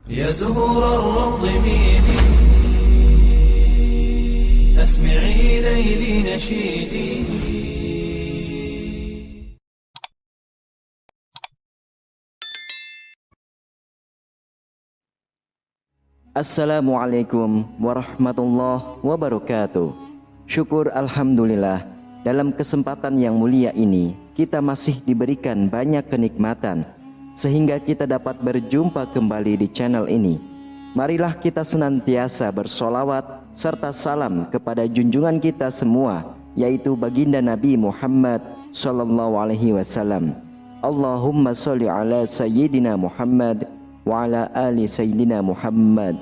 يا زهور الروض ميدي أسمعي ليلي نشيدي. Assalamualaikum warahmatullahi wabarakatuh. Syukur alhamdulillah, dalam kesempatan yang mulia ini kita masih diberikan banyak kenikmatan sehingga kita dapat berjumpa kembali di channel ini. Marilah kita senantiasa bersolawat serta salam kepada junjungan kita semua, yaitu baginda Nabi Muhammad sallallahu alaihi wasallam. Allahumma sholli ala sayyidina Muhammad wa ala ali sayyidina Muhammad.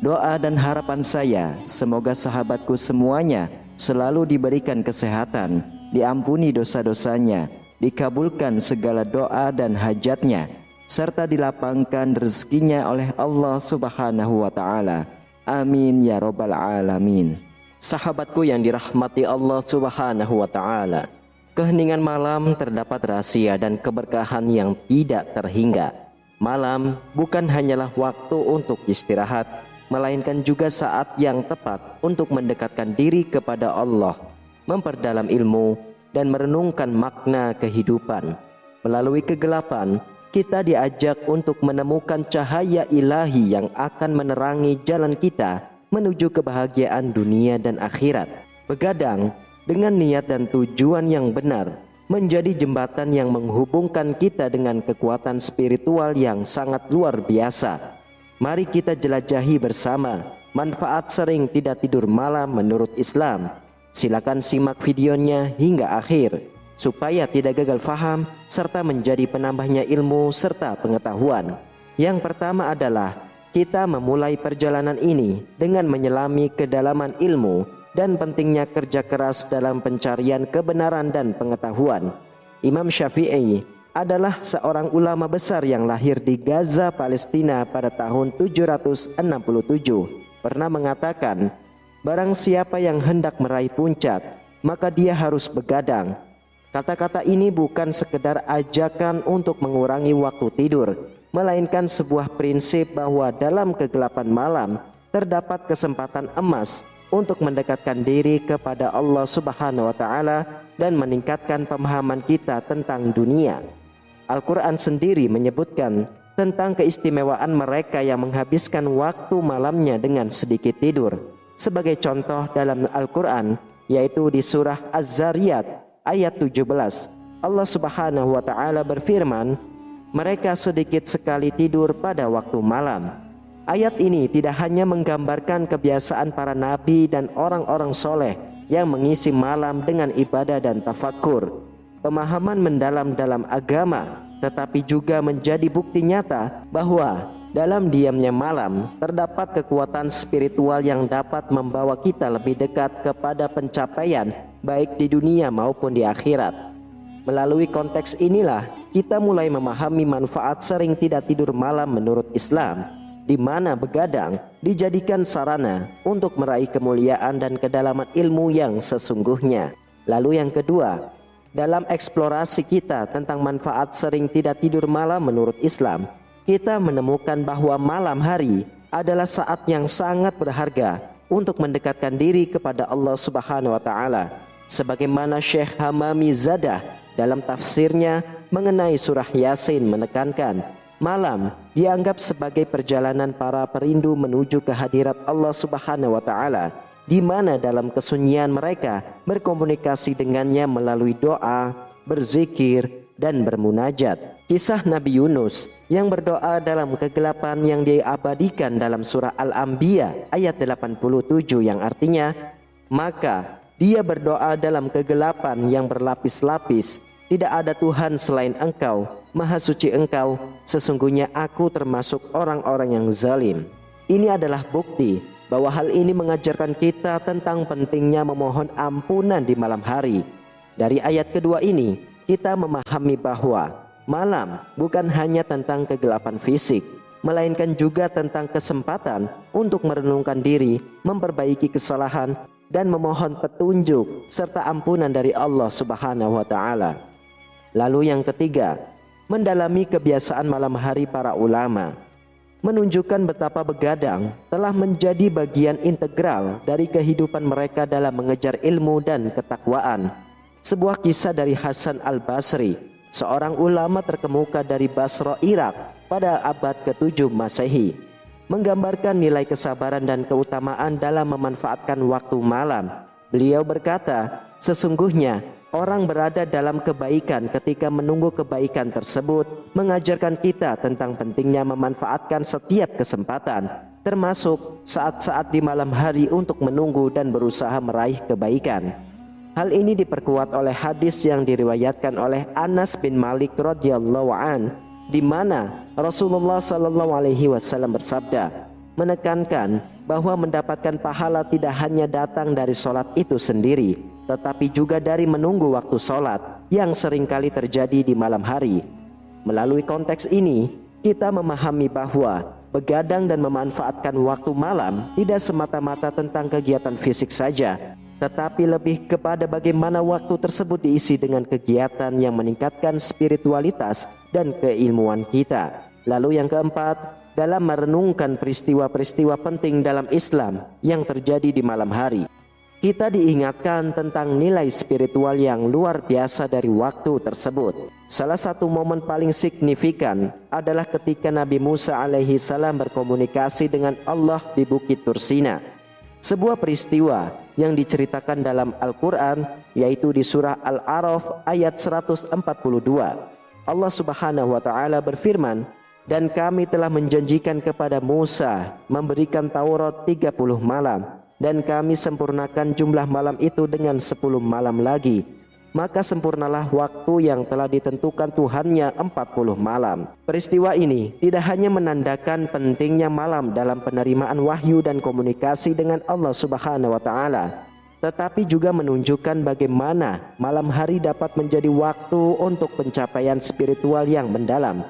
Doa dan harapan saya, semoga sahabatku semuanya selalu diberikan kesehatan, diampuni dosa-dosanya, dikabulkan segala doa dan hajatnya, serta dilapangkan rezekinya oleh Allah Subhanahu wa Ta'ala. Amin ya Rabbal Alamin. Sahabatku yang dirahmati Allah Subhanahu wa Ta'ala, keheningan malam terdapat rahasia dan keberkahan yang tidak terhingga. Malam bukan hanyalah waktu untuk istirahat, melainkan juga saat yang tepat untuk mendekatkan diri kepada Allah, memperdalam ilmu, dan merenungkan makna kehidupan. Melalui kegelapan, kita diajak untuk menemukan cahaya ilahi yang akan menerangi jalan kita menuju kebahagiaan dunia dan akhirat. Begadang dengan niat dan tujuan yang benar menjadi jembatan yang menghubungkan kita dengan kekuatan spiritual yang sangat luar biasa. Mari kita jelajahi bersama manfaat sering tidak tidur malam menurut Islam. Silakan simak videonya hingga akhir supaya tidak gagal faham serta menjadi penambahnya ilmu serta pengetahuan. Yang pertama adalah kita memulai perjalanan ini dengan menyelami kedalaman ilmu dan pentingnya kerja keras dalam pencarian kebenaran dan pengetahuan. Imam Syafi'i adalah seorang ulama besar yang lahir di Gaza, Palestina pada tahun 767. Pernah mengatakan, barang siapa yang hendak meraih puncak, maka dia harus begadang. Kata-kata ini bukan sekedar ajakan untuk mengurangi waktu tidur, melainkan sebuah prinsip bahwa dalam kegelapan malam terdapat kesempatan emas untuk mendekatkan diri kepada Allah Subhanahu wa Ta'ala dan meningkatkan pemahaman kita tentang dunia. Al-Quran sendiri menyebutkan tentang keistimewaan mereka yang menghabiskan waktu malamnya dengan sedikit tidur. Sebagai contoh dalam Al-Quran, yaitu di surah Az-Zariyat ayat 17, Allah Subhanahu wa Ta'ala berfirman, mereka sedikit sekali tidur pada waktu malam. Ayat ini tidak hanya menggambarkan kebiasaan para nabi dan orang-orang soleh yang mengisi malam dengan ibadah dan tafakur, pemahaman mendalam dalam agama, tetapi juga menjadi bukti nyata bahwa dalam diamnya malam terdapat kekuatan spiritual yang dapat membawa kita lebih dekat kepada pencapaian baik di dunia maupun di akhirat. Melalui konteks inilah kita mulai memahami manfaat sering tidak tidur malam menurut Islam, di mana begadang dijadikan sarana untuk meraih kemuliaan dan kedalaman ilmu yang sesungguhnya. Lalu yang kedua, dalam eksplorasi kita tentang manfaat sering tidak tidur malam menurut Islam, kita menemukan bahwa malam hari adalah saat yang sangat berharga untuk mendekatkan diri kepada Allah Subhanahu wa Ta'ala. Sebagaimana Syekh Hamami Zadah dalam tafsirnya mengenai surah Yasin menekankan, malam dianggap sebagai perjalanan para perindu menuju kehadirat Allah Subhanahu wa Ta'ala, di mana dalam kesunyian mereka berkomunikasi dengannya melalui doa, berzikir, dan bermunajat. Kisah Nabi Yunus yang berdoa dalam kegelapan yang diabadikan dalam surah Al-Anbiya ayat 87 yang artinya, maka dia berdoa dalam kegelapan yang berlapis-lapis, tidak ada Tuhan selain Engkau, Maha Suci Engkau, sesungguhnya aku termasuk orang-orang yang zalim. Ini adalah bukti bahwa hal ini mengajarkan kita tentang pentingnya memohon ampunan di malam hari. Dari ayat kedua ini, kita memahami bahwa malam bukan hanya tentang kegelapan fisik, melainkan juga tentang kesempatan untuk merenungkan diri, memperbaiki kesalahan, dan memohon petunjuk serta ampunan dari Allah Subhanahu wa Ta'ala. Lalu yang ketiga, mendalami kebiasaan malam hari para ulama. menunjukkan betapa begadang telah menjadi bagian integral dari kehidupan mereka dalam mengejar ilmu dan ketakwaan. Sebuah kisah dari Hasan al-Basri, seorang ulama terkemuka dari Basra, Irak pada abad ke-7 Masehi, menggambarkan nilai kesabaran dan keutamaan dalam memanfaatkan waktu malam. Beliau berkata, sesungguhnya orang berada dalam kebaikan ketika menunggu kebaikan tersebut mengajarkan kita tentang pentingnya memanfaatkan setiap kesempatan, termasuk saat-saat di malam hari untuk menunggu dan berusaha meraih kebaikan. Hal ini diperkuat oleh hadis yang diriwayatkan oleh Anas bin Malik radhiyallahu an, di mana Rasulullah sallallahu alaihi wasallam bersabda, menekankan bahwa mendapatkan pahala tidak hanya datang dari sholat itu sendiri, tetapi juga dari menunggu waktu sholat yang seringkali terjadi di malam hari. Melalui konteks ini, kita memahami bahwa begadang dan memanfaatkan waktu malam tidak semata-mata tentang kegiatan fisik saja, tetapi lebih kepada bagaimana waktu tersebut diisi dengan kegiatan yang meningkatkan spiritualitas dan keilmuan kita. Lalu yang keempat, dalam merenungkan peristiwa-peristiwa penting dalam Islam yang terjadi di malam hari, kita diingatkan tentang nilai spiritual yang luar biasa dari waktu tersebut. Salah satu momen paling signifikan adalah ketika Nabi Musa alaihi salam berkomunikasi dengan Allah di Bukit Tursina. Sebuah peristiwa yang diceritakan dalam Al-Quran, yaitu di surah Al-A'raf ayat 142. Allah subhanahu wa ta'ala berfirman, dan kami telah menjanjikan kepada Musa memberikan Taurat 30 malam, dan kami sempurnakan jumlah malam itu dengan 10 malam lagi. Maka sempurnalah waktu yang telah ditentukan Tuhannya 40 malam. Peristiwa ini tidak hanya menandakan pentingnya malam dalam penerimaan wahyu dan komunikasi dengan Allah subhanahu wa ta'ala, tetapi juga menunjukkan bagaimana malam hari dapat menjadi waktu untuk pencapaian spiritual yang mendalam.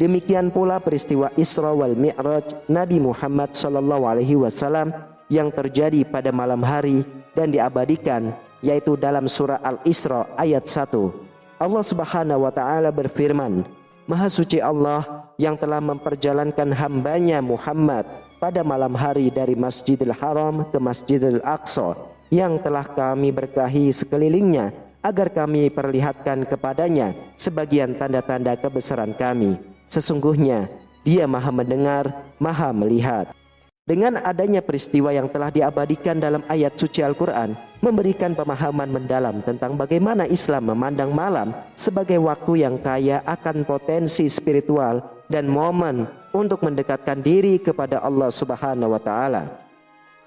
Demikian pula peristiwa Isra wal Mi'raj Nabi Muhammad SAW yang terjadi pada malam hari dan diabadikan, yaitu dalam surah Al-Isra ayat 1. Allah subhanahu wa ta'ala berfirman, Maha suci Allah yang telah memperjalankan hambanya Muhammad pada malam hari dari Masjidil Haram ke Masjidil Aqsa, yang telah kami berkahi sekelilingnya agar kami perlihatkan kepadanya sebagian tanda-tanda kebesaran kami. Sesungguhnya Dia Maha mendengar, Maha melihat. Dengan adanya peristiwa yang telah diabadikan dalam ayat suci Al-Quran, memberikan pemahaman mendalam tentang bagaimana Islam memandang malam sebagai waktu yang kaya akan potensi spiritual dan momen untuk mendekatkan diri kepada Allah subhanahu wa ta'ala.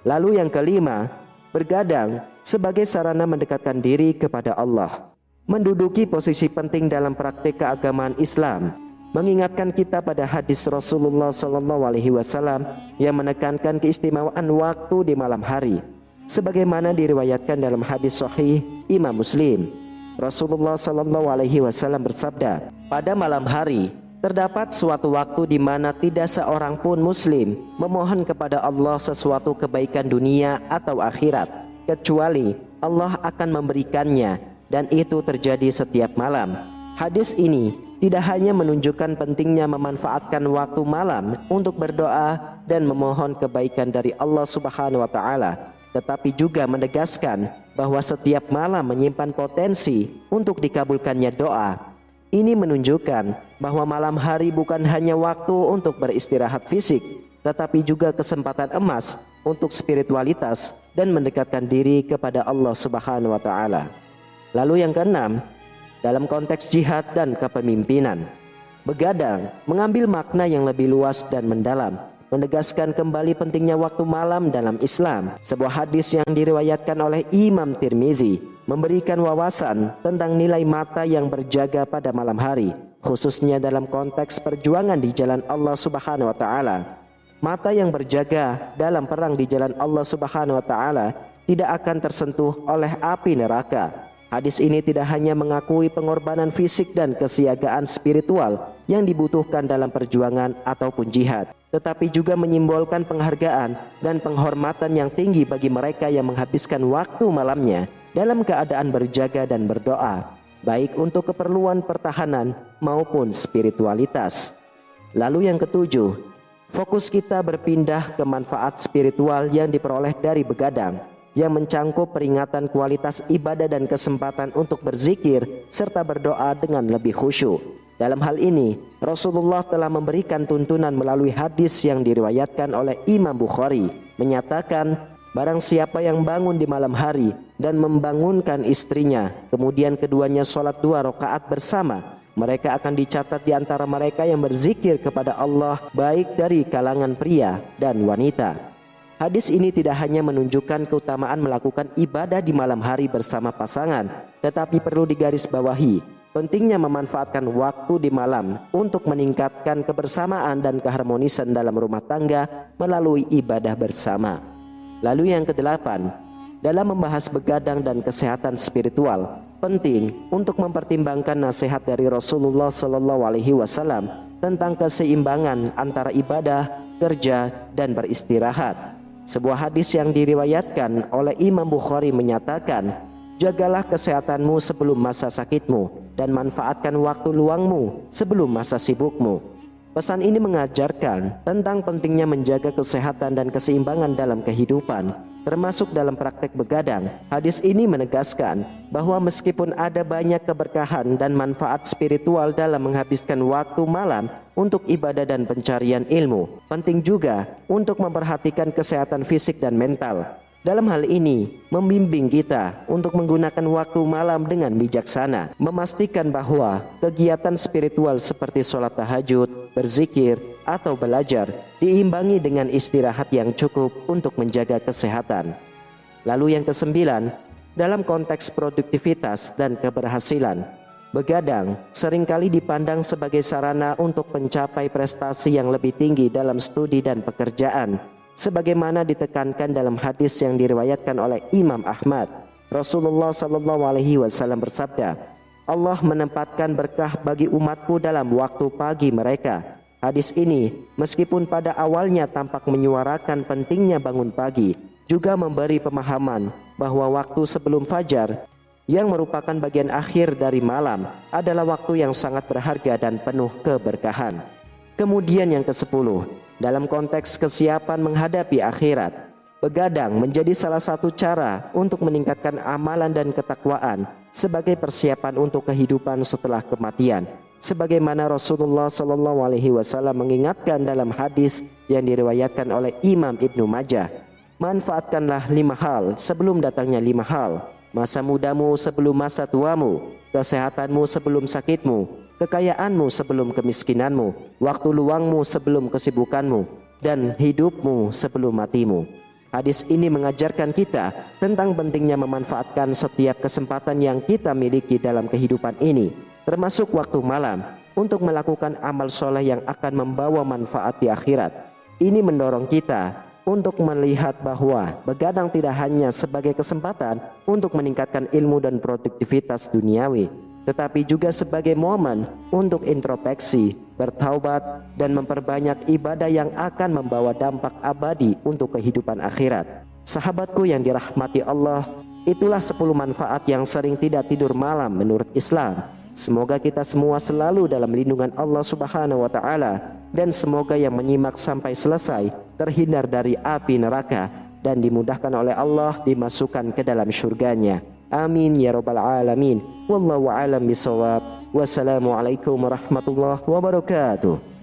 Lalu yang kelima, bergadang sebagai sarana mendekatkan diri kepada Allah, menduduki posisi penting dalam praktik keagamaan Islam, mengingatkan kita pada hadis Rasulullah SAW yang menekankan keistimewaan waktu di malam hari, sebagaimana diriwayatkan dalam hadis sahih Imam Muslim. Rasulullah SAW bersabda, pada malam hari terdapat suatu waktu di mana tidak seorang pun muslim memohon kepada Allah sesuatu kebaikan dunia atau akhirat, kecuali Allah akan memberikannya, dan itu terjadi setiap malam. Hadis ini tidak hanya menunjukkan pentingnya memanfaatkan waktu malam untuk berdoa dan memohon kebaikan dari Allah subhanahu wa ta'ala, tetapi juga menegaskan bahwa setiap malam menyimpan potensi untuk dikabulkannya doa. Ini menunjukkan bahwa malam hari bukan hanya waktu untuk beristirahat fisik, tetapi juga kesempatan emas untuk spiritualitas dan mendekatkan diri kepada Allah subhanahu wa ta'ala. Lalu yang keenam, dalam konteks jihad dan kepemimpinan, begadang mengambil makna yang lebih luas dan mendalam, menegaskan kembali pentingnya waktu malam dalam Islam. Sebuah hadis yang diriwayatkan oleh Imam Tirmizi memberikan wawasan tentang nilai mata yang berjaga pada malam hari, khususnya dalam konteks perjuangan di jalan Allah subhanahu wa ta'ala. Mata yang berjaga dalam perang di jalan Allah subhanahu wa ta'ala tidak akan tersentuh oleh api neraka. Hadis ini tidak hanya mengakui pengorbanan fisik dan kesiagaan spiritual yang dibutuhkan dalam perjuangan ataupun jihad, tetapi juga menyimbolkan penghargaan dan penghormatan yang tinggi bagi mereka yang menghabiskan waktu malamnya dalam keadaan berjaga dan berdoa, baik untuk keperluan pertahanan maupun spiritualitas. Lalu yang ketujuh, Fokus kita berpindah ke manfaat spiritual yang diperoleh dari begadang, yang mencangkup peringatan kualitas ibadah dan kesempatan untuk berzikir serta berdoa dengan lebih khusyuk. Dalam hal ini, Rasulullah telah memberikan tuntunan melalui hadis yang diriwayatkan oleh Imam Bukhari, menyatakan, barang siapa yang bangun di malam hari dan membangunkan istrinya, kemudian keduanya sholat 2 rakaat bersama, mereka akan dicatat di antara mereka yang berzikir kepada Allah, baik dari kalangan pria dan wanita. Hadis ini tidak hanya menunjukkan keutamaan melakukan ibadah di malam hari bersama pasangan, tetapi perlu digarisbawahi pentingnya memanfaatkan waktu di malam untuk meningkatkan kebersamaan dan keharmonisan dalam rumah tangga melalui ibadah bersama. Lalu yang kedelapan, dalam membahas begadang dan kesehatan spiritual, penting untuk mempertimbangkan nasihat dari Rasulullah SAW tentang keseimbangan antara ibadah, kerja, dan beristirahat. Sebuah hadis yang diriwayatkan oleh Imam Bukhari menyatakan, jagalah kesehatanmu sebelum masa sakitmu dan manfaatkan waktu luangmu sebelum masa sibukmu. Pesan ini mengajarkan tentang pentingnya menjaga kesehatan dan keseimbangan dalam kehidupan, termasuk dalam praktek begadang. Hadis ini menegaskan bahwa meskipun ada banyak keberkahan dan manfaat spiritual dalam menghabiskan waktu malam untuk ibadah dan pencarian ilmu, penting juga untuk memperhatikan kesehatan fisik dan mental. Dalam hal ini, membimbing kita untuk menggunakan waktu malam dengan bijaksana, memastikan bahwa kegiatan spiritual seperti sholat tahajud, berzikir, atau belajar diimbangi dengan istirahat yang cukup untuk menjaga kesehatan. Lalu yang kesembilan, dalam konteks produktivitas dan keberhasilan, begadang seringkali dipandang sebagai sarana untuk mencapai prestasi yang lebih tinggi dalam studi dan pekerjaan. Sebagaimana ditekankan dalam hadis yang diriwayatkan oleh Imam Ahmad, Rasulullah SAW bersabda, Allah menempatkan berkah bagi umatku dalam waktu pagi mereka. Hadis ini meskipun pada awalnya tampak menyuarakan pentingnya bangun pagi, juga memberi pemahaman bahwa waktu sebelum fajar yang merupakan bagian akhir dari malam adalah waktu yang sangat berharga dan penuh keberkahan. Kemudian yang ke-10, dalam konteks kesiapan menghadapi akhirat, begadang menjadi salah satu cara untuk meningkatkan amalan dan ketakwaan sebagai persiapan untuk kehidupan setelah kematian. Sebagaimana Rasulullah SAW mengingatkan dalam hadis yang diriwayatkan oleh Imam Ibnu Majah, manfaatkanlah 5 hal sebelum datangnya 5 hal, masa mudamu sebelum masa tuamu, kesehatanmu sebelum sakitmu, kekayaanmu sebelum kemiskinanmu, waktu luangmu sebelum kesibukanmu, dan hidupmu sebelum matimu. Hadis ini mengajarkan kita tentang pentingnya memanfaatkan setiap kesempatan yang kita miliki dalam kehidupan ini, termasuk waktu malam, untuk melakukan amal soleh yang akan membawa manfaat di akhirat. Ini mendorong kita untuk melihat bahwa begadang tidak hanya sebagai kesempatan untuk meningkatkan ilmu dan produktivitas duniawi, tetapi juga sebagai momen untuk introspeksi, bertaubat, dan memperbanyak ibadah yang akan membawa dampak abadi untuk kehidupan akhirat. Sahabatku yang dirahmati Allah, itulah 10 manfaat yang sering tidak tidur malam menurut Islam. Semoga kita semua selalu dalam lindungan Allah Subhanahu wa Ta'ala, dan semoga yang menyimak sampai selesai terhindar dari api neraka dan dimudahkan oleh Allah dimasukkan ke dalam syurganya. Amin ya rabbal alamin. Wallahu a'lam bishawab. Wassalamualaikum warahmatullahi wabarakatuh.